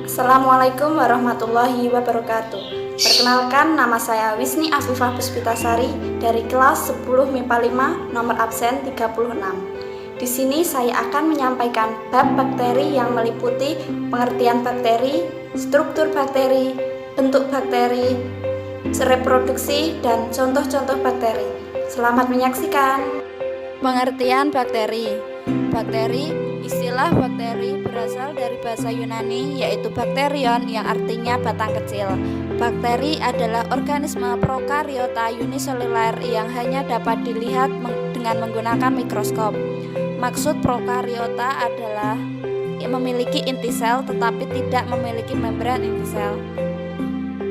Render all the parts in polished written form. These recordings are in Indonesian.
Assalamualaikum warahmatullahi wabarakatuh. Perkenalkan, nama saya Wisni Afifah Puspitasari dari kelas 10 MIPA 5 nomor absen 36. Di sini saya akan menyampaikan bab bakteri yang meliputi pengertian bakteri, struktur bakteri, bentuk bakteri, reproduksi, dan contoh-contoh bakteri. Selamat menyaksikan. Pengertian bakteri. Istilah bakteri berasal dari bahasa Yunani yaitu bakterion yang artinya batang kecil. Bakteri adalah organisme prokariota uniseluler yang hanya dapat dilihat dengan menggunakan mikroskop. Maksud prokariota adalah memiliki inti sel tetapi tidak memiliki membran inti sel.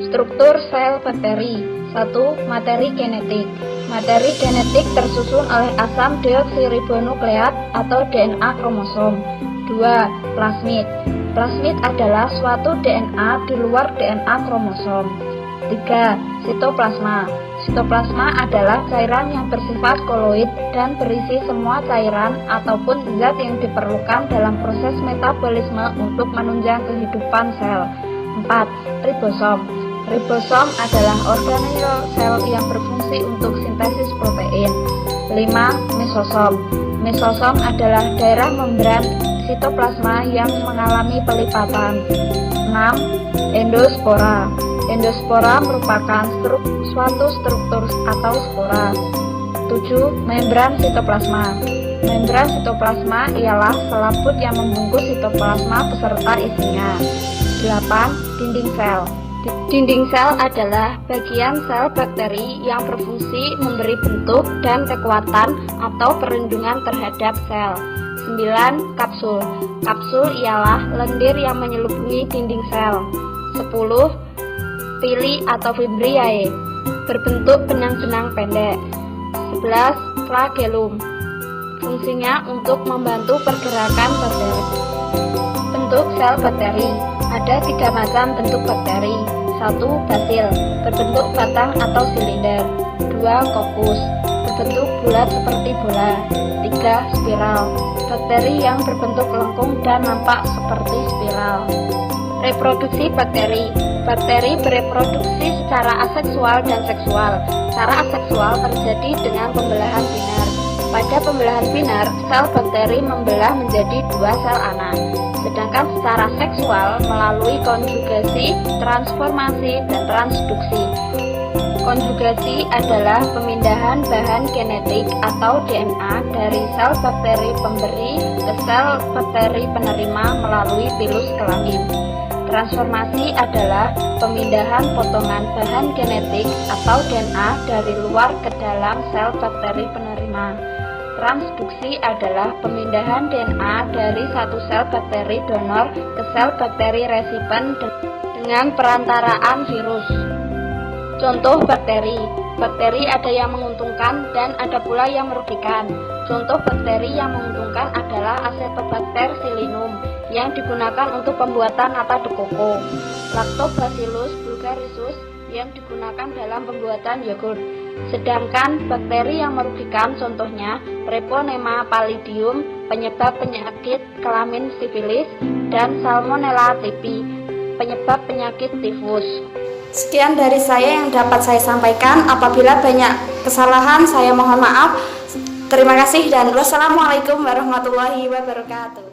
Struktur sel bakteri. 1. Materi genetik. Materi genetik tersusun oleh asam deoksiribonukleat atau DNA kromosom. 2. Plasmid. Plasmid adalah suatu DNA di luar DNA kromosom. 3. Sitoplasma. Sitoplasma adalah cairan yang bersifat koloid dan berisi semua cairan ataupun zat yang diperlukan dalam proses metabolisme untuk menunjang kehidupan sel. 4. Ribosom. Ribosom adalah organel sel yang berfungsi untuk sintesis protein. 5. Mesosom. Mesosom adalah daerah membran sitoplasma yang mengalami pelipatan. 6. Endospora. Endospora merupakan suatu struktur atau spora. 7. Membran sitoplasma. Membran sitoplasma ialah selaput yang membungkus sitoplasma beserta isinya. 8. Dinding sel. Dinding sel adalah bagian sel bakteri yang berfungsi memberi bentuk dan kekuatan atau perlindungan terhadap sel. 9. Kapsul. Kapsul ialah lendir yang menyelubungi dinding sel. 10. Pili atau fibriae, berbentuk benang-benang pendek. 11. Flagellum. Fungsinya untuk membantu pergerakan bakteri. Bentuk sel bakteri. Ada 3 macam bentuk bakteri. 1. Basil, berbentuk batang atau silinder. 2. Kokus, berbentuk bulat seperti bola. 3. Spiral, bakteri yang berbentuk lengkung dan nampak seperti spiral. Reproduksi bakteri. Bakteri bereproduksi secara aseksual dan seksual. Secara aseksual terjadi dengan pembelahan binar. Pada pembelahan binar, sel bakteri membelah menjadi 2 sel anak. Sedangkan secara seksual melalui konjugasi, transformasi, dan transduksi. Konjugasi adalah pemindahan bahan genetik atau DNA dari sel bakteri pemberi ke sel bakteri penerima melalui pilus kelamin. Transformasi adalah pemindahan potongan bahan genetik atau DNA dari luar ke dalam sel bakteri penerima. Transduksi adalah pemindahan DNA dari satu sel bakteri donor ke sel bakteri resipen dengan perantaraan virus. Contoh bakteri. Bakteri ada yang menguntungkan dan ada pula yang merugikan. Contoh bakteri yang menguntungkan adalah Acetobacter pseudomonas yang digunakan untuk pembuatan nata de coco, Lactobacillus bulgarisus yang digunakan dalam pembuatan yogurt. Sedangkan bakteri yang merugikan contohnya Treponema pallidum, penyebab penyakit kelamin sifilis, dan Salmonella typhi, penyebab penyakit tifus. Sekian dari saya yang dapat saya sampaikan. Apabila banyak kesalahan, saya mohon maaf. Terima kasih dan wassalamualaikum warahmatullahi wabarakatuh.